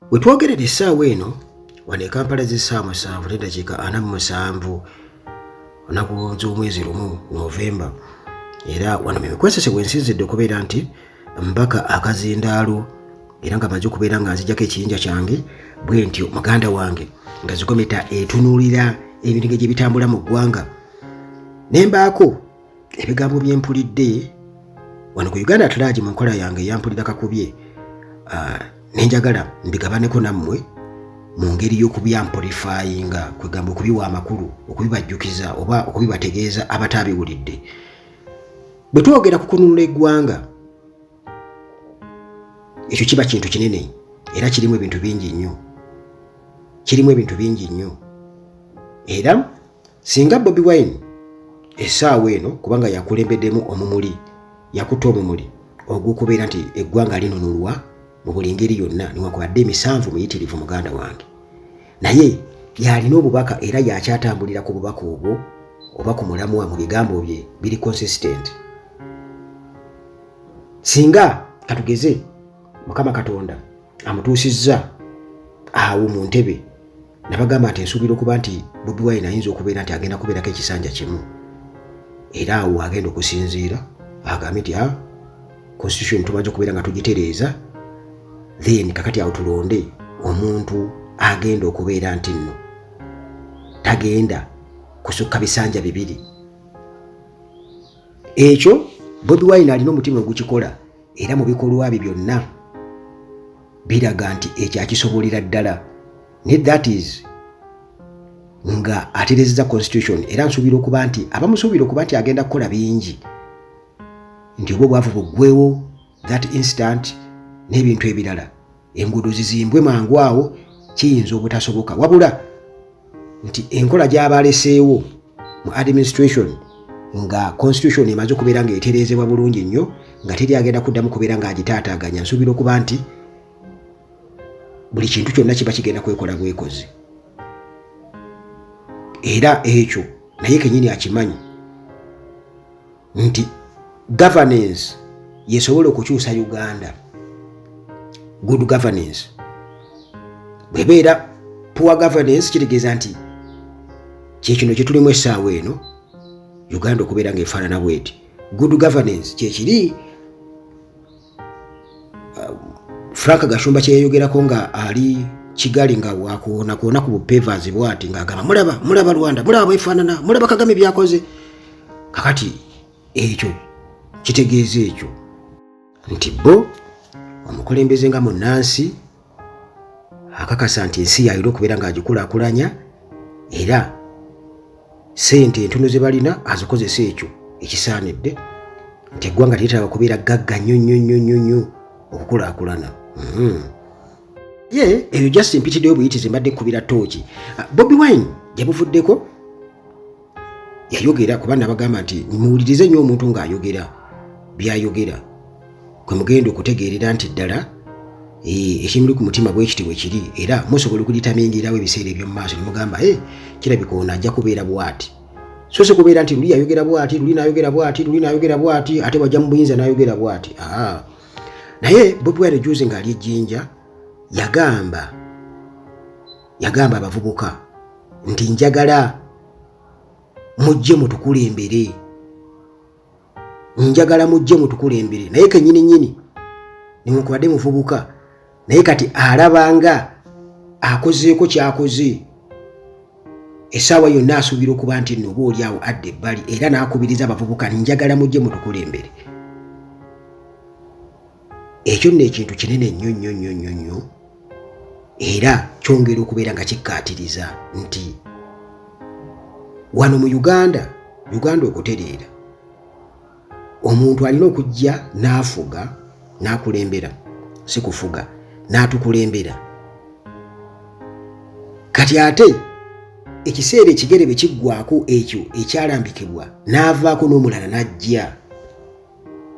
We twogerera essaawa eno wano e Kampala z'essaawa 7:47 olunaku z'omwezi lumu Novemba, era wano me mikwesese bwe nsinzidde okubeera nti mbaka akazindaalo era nga amaze okubeera nga nzijjako ekiyinja kyange bwe ntyo muganda wange nga zigometa etunuulira ebintu gye bitambula mu ggwanga. Nembaako ebigambo bye mpulidde wano ku Uganda Atlagi mu nkola yange eyampulira kakubye, nenjagala mbigabaneko nammwe mu ngeri y'okubyamplifyinga, kwegamba okubiwa amakulu, okubibajjukiza oba okubibategeeza abataabiwulidde. Bwe twogera ku kununula eggwanga, ekyo kiba kintu kinene era kirimu ebintu bingi nnyo. Era singa Bobi Wine essaawa eno kubanga yakulembeddemu omumuli, yakutta omumuli ogw'okubeera nti eggwanga linunulwa mu buli ngeri yonna newankubadde emisanvu muyitirivu muganda wange, naye yalina obubaka era yakyatambulira ku bubaka obwo oba ku mulamwa mu bigambo bye biri consistent. Singa katugeze Mukama Katonda amutuusizza awo mu ntebe nabagamba nti nsuubira okuba nti Bobi Wine ayinza okubeera nti agenda kubeerako ekisanja kimu, era awo agenda okusinziira agambe nti constitution tumaze okubeera nga tugitereeza, then kakati awo tulonde omuntu agenda okubeera nti nno tagenda kusukka bisanja bibiri. Ekyo Bobi Wine alina omutima ogukikola era mu bikolwa bye byonna biraga nti ekyo akisobolera ddala, ne that is nga aterezeza constitution, era nsuubira okuba nti abamusuubira okuba nti agenda kukola bingi nti obwo bwavu buggwewo that instant n'ebintu ebirala, enguudo zizimbwe mangu awo, kiyinza obutasoboka, wabula nti enkola gy'abaleseewo mu administration nga constitution emaze okubeera nga etereezebwa bulungi nnyo nga teri agenda kuddamu kubeera nga agitaataaganya, nsuubira okuba nti buli kintu kyonna kiba kigenda kwekola bwekozi. Era ekyo naye kennyini akimanyi nti governance yesobola okukyusa Uganda. Good governance bwebeera poor governance kitegeeza nti kyekino kye tulimu essaawa eno Uganda okubeera ng'efaanana bweti. Good governance kyekiri Frank Gashumba kye yayogerako nga ali Kigali nga wakuona ku bupevers bwati ng'agamba mulaba Rwanda, mulaba efaanana, mulaba Kagame byakoze. Kakati ekyo kitegeeza ekyo nti bo omukulembeze nga munnansi akakasa nti ensi yayira okubeera ng'agikulaakulanya era ssente entono ze balina azikozesa ekyo ekisaanidde, nti eggwanga lyetaaga kubeera gagga nnyo okukulaakulana. Eyo just mpitiddeyo buyitizi mbadde nkubira tooki. Bobi Wine gyebuvuddeko yayogera, kuba nabagamba nti muwulirize nnyo omuntu ng'ayogera byayogera kwe mugenda okutegeerera nti ddala ekimuli ku mutima bwe kiti bwe kiri, era musobola okugitamingiirawo ebiseera eby'omu maaso nemugamba kirabika ono ajja kubeera bw'ati, so si kubeera nti luli yayogera bw'ati, luli n'ayogera bw'ati, ate wajja mu buyinza n'ayogera bw'ati. Naye Bobi Wine juzi ng'ali ejjinja yagamba abavubuka nti njagala mujje mutukulembere, naye kennyini newankubadde muvubuka naye kati alabanga akozeeko kyakoze essaawa yonna asuubira okuba nti nno oba oliawo adda ebbali, era n'akubiriza abavubuka njagala mujje mutukulembere. Ekyo nno ekintu kinene nnyo era kyongera okubeera nga kikkaatiriza nti wano mu Uganda okutereera omuntu alina okujja n'afuga n'akulembera, si kufuga, n'atukulembera. Kati ate ekiseera ekigere bwe kiggwako ekyo ekyalambikibwa n'avaako n'omulala n'ajja,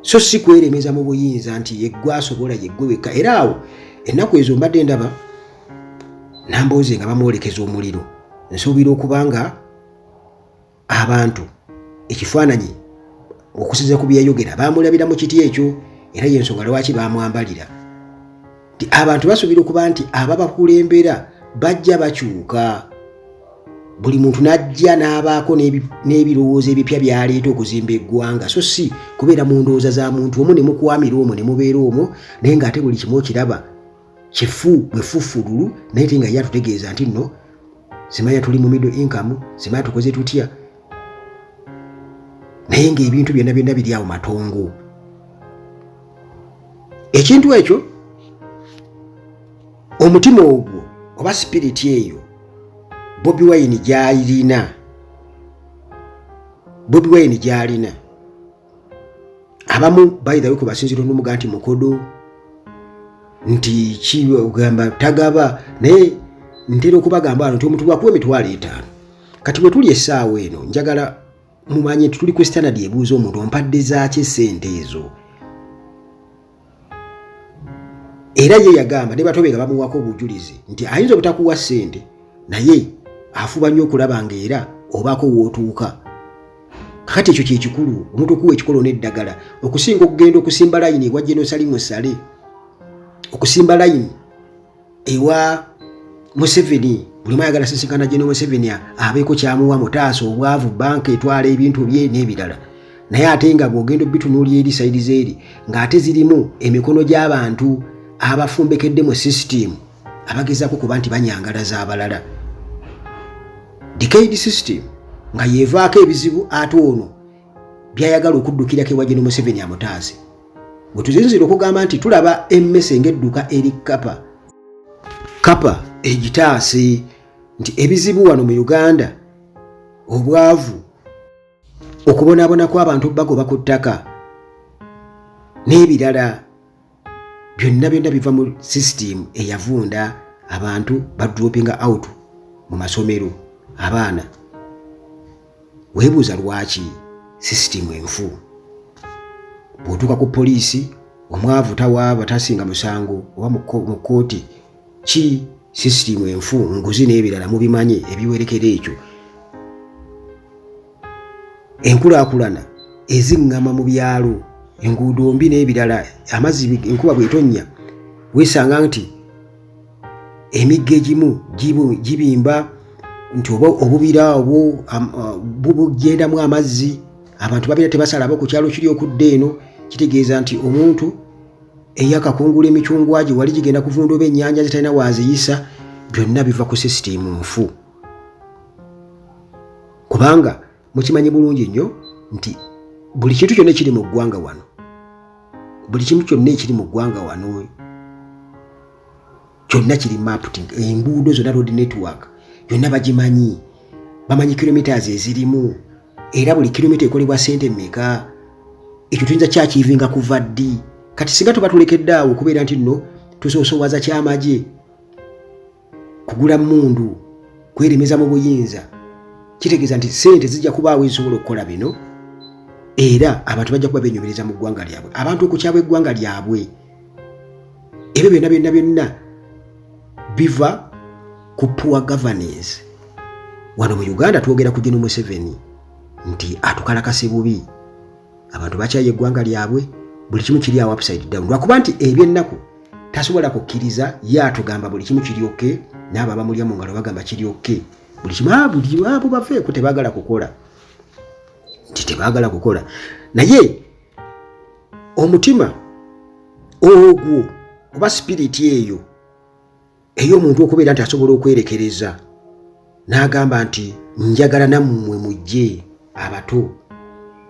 so si kweremeza mu buyinza nti yeggwe asobola yeggwe wekka. Era awo ennaku ezo mbadde ndaba Nambooze nga bamwolekeza omuliro, nsuubira okuba nga abantu ekifaananyi okusinziira ku byeyogera baamulabira mu kiti ekyo, era y'ensonga lwaki baamwambalira abantu basuubira okuba nti ababakulembera bajja bakyuka, buli muntu n'ajja n'abaako n'ebirowoozo ebipya byaleeta okuzimba eggwanga, so si kubeera mu ndowooza za muntu omu ne mukwamira omwo ne mubeera omwo, naye ng'ate buli kimu okiraba kifu bwefuffululu, naye te nga ye atutegeeza nti nno simanya tuli mu middle income, simanya tukoze tutya, naye ng'ebintu byonna byonna biri awo matongo. Ekintu ekyo omutima ogwo oba sipiriti eyo Bobi Wine gy'alina abamu by the way kubasinzira n'omuga nti mukodo nti kigamba tagaba, naye ntera okubagamba nti omuntu bwakuwa emitwalo 5 kati bwe tuli essaawa eno njagala mumanye tuli ku standard ebuuza omuntu ompadde zaaki sente ezo. Era ye yagamba ne batobega bamuwako obujulizi nti ayinza obutakuwa sente naye afuba nnyo okulaba ng'era obaako wootuuka. Kakati ekyo kyekikulu, omuntu okuwa ekikolo n'eddagala okusinga okugenda okusimba layini ewa Genosali Musale, okusimba layini ewa Museveni, buli mwayagala sisinkana Geno Museveni abeeko kyamuwa mutaasa obwavu banka etwala ebintu bye n'ebirala, naye ate nga bw'ogenda obitunuulira eri sayidi zeeri ng'ate zirimu emikono gy'abantu abafumbekedde mu system abagezaako kuba nti banyangalaza abalala. Decade system nga yevaako ebizibu ate ono byayagala okuddukirako ewa Geno Museveni amutaase. Bwe tuzinzira okugamba nti tulaba emmese ng'edduka eri kapa egitaase nti ebizibu wano mu Uganda, obwavu, okubonaabona kw'abantu bagoba ku ttaka n'ebirala byonna biva mu system eyavunda abantu badropinga out mu masomero abaana. Weebuuza lwaki system enfu. Bw'otuuka ku poliisi omwavu tawaaba tasinga musango oba mu kkooti, ki system enfu, nguzi n'ebirala mubimanye ebiwerekera ekyo. Enkulaakulana eziŋŋama mu byalo, enguudo mbi n'ebirala, amazzi enkuba bw'etonnya weesanga nti emigga egimu gibimba nti oba obubira obwo bugyendamu amazzi, abantu babeera tebasalabo ku kyalo kiri okudda eno. Kitegeeza nti omuntu eyakakungula emicungwa gye wali gigenda kuvunda oba ennyanja zitalina waaziyisa, byonna biva ku sisitimu nfu. Kubanga mukimanyi bulungi nnyo nti buli kintu kyonna ekiri mu ggwanga wano, buli kintu kyonna ekiri mu ggwanga wano kyonna kiri mapped. Enguudo zonna, road network yonna bagimanyi, bamanyi kilometers ezirimu, era buli kilomita ekolebwa sente mmeka. Ekyo tuyinza kyakiivinga kuva ddi. Kati singa tuba tulekedde awo okubeera nti nno tusoosowaza kyamagye, kugula mmundu, kweremeza mu buyinza, kitegeeza nti sente zijja kubaawo ezisobola okukola bino, era abantu bajja kuba benyumireza mu ggwanga lyabwe, abantu okukyabwa eggwanga lyabwe. Ebyo byonna biva ku poor governance. Wano mu Uganda twogera ku Geno Museveni nti atukalakase bubi, abantu bakyaye eggwanga lyabwe, buli kimu kiri awo upside down. Lwakuba nti eby'ennaku tasobola kukkiriza ye atugamba buli kimu kiri okay, n'abo abamulya mu ngalo bagamba kiri okay. Buli kimu buli abo baveeko tebaagala kukola, nti tebaagala kukola. Naye omutima ogwo oba sipiriti eyo ey'omuntu okubeera nti asobola okwerekereza n'agamba nti njagala nammwe mujje abato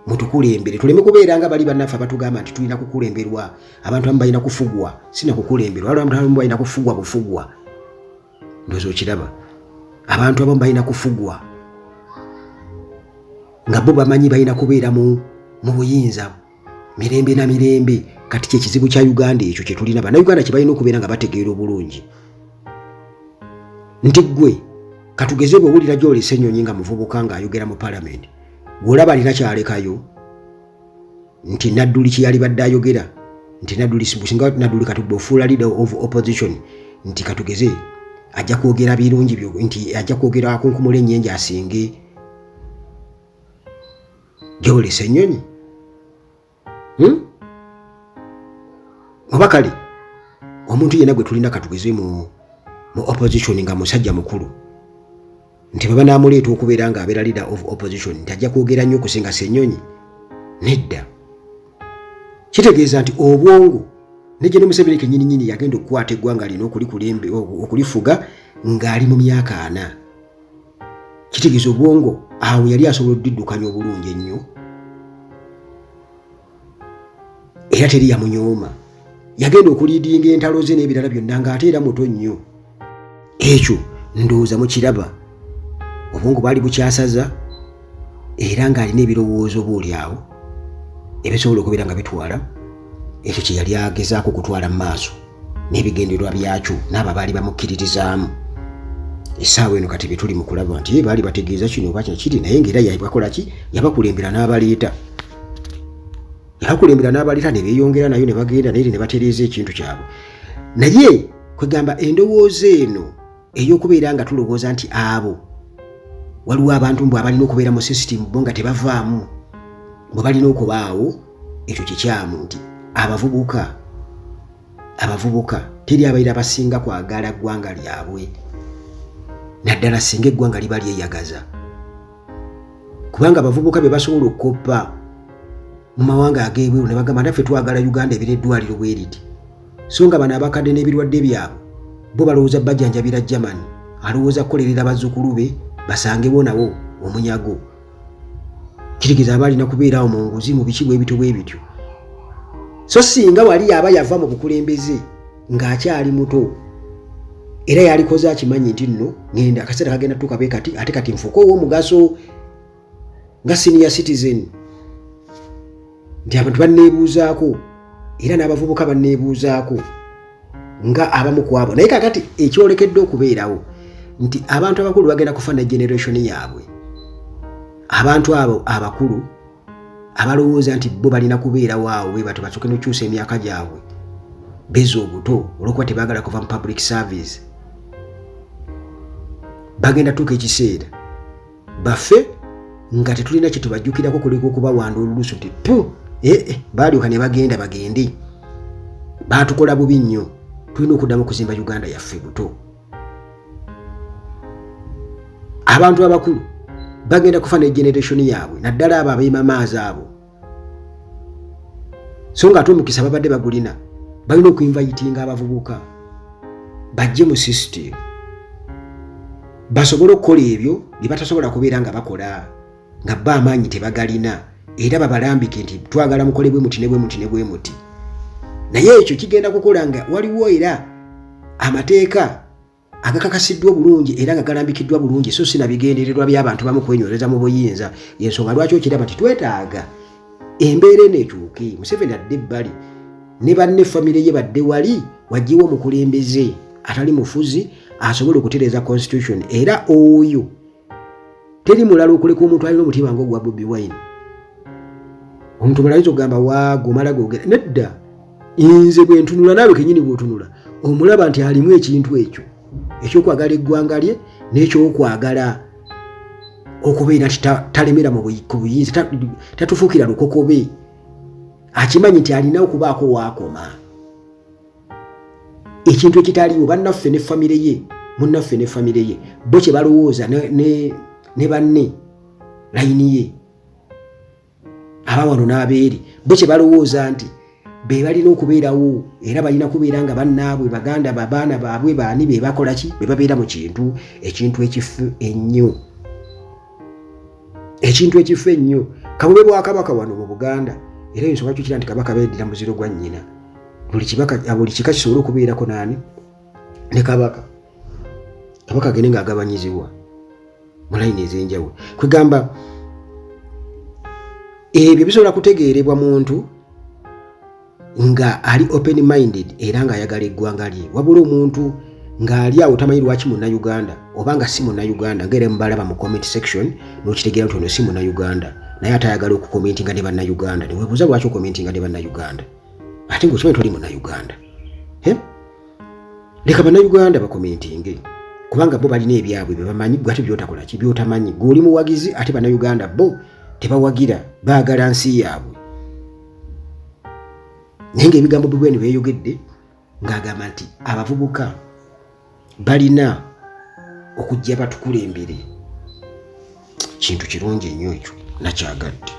mutukulembere, tuleme kubeera nga bali bannaffe abatugamba nti tulina kukulemberwa, abantu abamu balina kufugwa. Sina kukulemberwa, abantu abamu balina kufugwa bufugwa. Ndowooza okiraba, abantu abamu balina kufugwa nga bo bamanyi balina kubeera mu buyinza mirembe na mirembe. Kati kyekizibu kya Uganda ekyo kye tulina. Bannayuganda kye balina okubeera nga bategeera obulungi nti gwe katugeze bw'owulira gy'olesa ennyonyi nga muvubuka ng'ayogera mu palamenti, gw'olaba alina kyalekayo nti Nadduli kye yali badde ayogera nti Nadduli singa Nadduli katubbe ofuula leader of opposition nti katugeze ajja kwogera birungi byo, nti ajja kwogera akunkumula ennyenje asinge gy'olesa ennyonyi. Oba kale omuntu yenna gwe tulina katugeze mu opposition nga musajja mukulu nti baba namuleeta okubeera nga abeera leader of opposition tajja kwogera nnyo okusinga Ssenyonyi nedda. Kitegeeza nti obwongo ne General Museveni kennyini yagenda okukwata eggwanga lino okulifuga ng'ali mu myaka 4. Kitegeeza obwongo awo yali asobola okuddukanya obulungi ennyo era teri yamunyooma. Yagenda okuliidinga entalo ze n'ebirala byonna ng'ate era muto nnyo. Ekyo ndowooza mukiraba obwongo bwali bukyasaza era ng'alina ebirowoozo booli awo ebisobola okubeera nga bitwala ekyo kye yali agezaako okutwala mu maaso n'ebigendererwa byakyo n'abo baali bamukkiririzaamu. Essaawa eno kati betuli mu kulaba nti baali bategeeza kino oba kiri naye ng'era yabakola ki yabakulembera n'abaleeta ne beeyongera nayo ne bagenda naye ne batereeza ekintu kyabwe. Naye kwegamba endowooza eno ey'okubeera nga tulowooza nti abo waliwo abantu mbwe abalina okubeera mu system bo nga tebavaamu bwe balina okubaawo ekyo kikyamu nti abavubuka teri abaira basinga kwagala ggwanga lyabwe naddala singa eggwanga liba lyeyagaza kubanga abavubuka be basobola okukoppa mu mawanga ag'ebweru ne bagamba naffe twagala Uganda ebira eddwaliro bwe riti so nga bano abakadde n'ebirwadde byabwe bo balowooza bajjanjabira Germany alowooza kukolerera bazzukulu be basangewo nawo omunyago. Kitegeeza abalina kubeerawo mu nguzi mu biki bwebityo bwebityo. So singa wali aba yava mu bukulembeze ng'akyali muto era yalikoze akimanyi nti nno ngenda akaseera kagenda tukabe kati ate kati nfuko ow'omugaso nga senior citizen nti abantu banneebuuzaako era n'abavubuka banneebuuzaako nga abamu ku abo. Naye kakati ekyolekedde okubeerawo nti abantu abakulu bagenda kufa ne generation yaabwe. Abantu abo abakulu abalowooza nti bo balina kubeerawo awo bwe bato basooke n'okyusa emyaka gyabwe beza obuto olw'okuba tebaagala kuva mu public service bagenda tuuka ekiseera baffe nga tetulina kye tubajjukirako kuleka okubawanda olulusu nti baalyoka ne bagenda bagende baatukola bubi nnyo tulina okuddamu okuzimba Uganda yaffe buto. Abantu abakulu bagenda kufa ne generation yaabwe naddala abo abeemamaazi abo so nga ate omukisa babadde bagulina balina okuinvayitinga abavubuka bajje mu system basobole okukola ebyo bye batasobola kubeera nga bakola nga bba amaanyi tebagalina era babalambike nti twagala mukole bwe muti ne bwe muti ne bwe muti. Naye ekyo kigenda kukola nga waliwo era amateeka agakakasiddwa bulungi era nga galambikiddwa bulungi so sina bigendererwa by'abantu bamu kwenywereza mu buyinza yensonga lwaki okiraba nti twetaaga embeera eneekyuke. Museveni adde ebbali ne banne famire ye badde wali wajjiwo omukulembeze atali mufuzi asobola okutereeza constitution era oyo teri mulala okuleka omuntu alina omutima ng'ogwa Bobi Wine. Omuntu mulayinza okugamba waagomala googera nedda nze bwe ntunula naawe kennyini bw'otunula omulaba nti alimu ekintu ekyo ekyokwagala eggwanga lye n'ekyokwagala okubeera nti talemera mu buyinza tatufuukira lukokobe akimanyi nti alina okubaako waakoma ekintu ekitaliwo bannaffe ne famire ye munnaffe ne famire ye bo kye balowooza ne banne layini ye abawano n'abeeri bo kye balowooza nti be balina okubeerawo era balina kubeera nga bannaabwe baganda babaana baabwe baani be bakola ki be babeera mu ekintu ekifu ennyo Kabube bwakabaka wano mu Buganda era ensonga kyokira nti kabaka beddira muziro gwa nnyina buli kika kisobola okubeerako naani ne kabaka agende ng'agabanyizibwa mu layini ez'enjawulo. Kwegamba ebyo bisobola kutegeerebwa muntu nga ali open minded era nga ayagala eggwanga lye wabula omuntu ng'ali awo tamanyi lwaki Munnayuganda oba nga si Munnayuganda ng'era mubalaba mu comment section n'okitegeera nti ono si Munnayuganda naye atayagala okukomentinga ne Bannayuganda ne weebuuza lwaki okomentinga ne Bannayuganda ate ng'okimanyi toli Munnayuganda. Leka Bannayuganda bakomentinge kubanga bo balina ebyabwe bye bamanyi gwe ate by'otakola ki by'otamanyi gw'oli muwagizi ate Bannayuganda bo tebawagira baagala nsi yaabwe. Naye ng'ebigambo Bobi Wine beeyogedde ng'agamba nti abavubuka balina okujja batukulembere. Kintu kirungi nnyo ekyo, nakyagadde.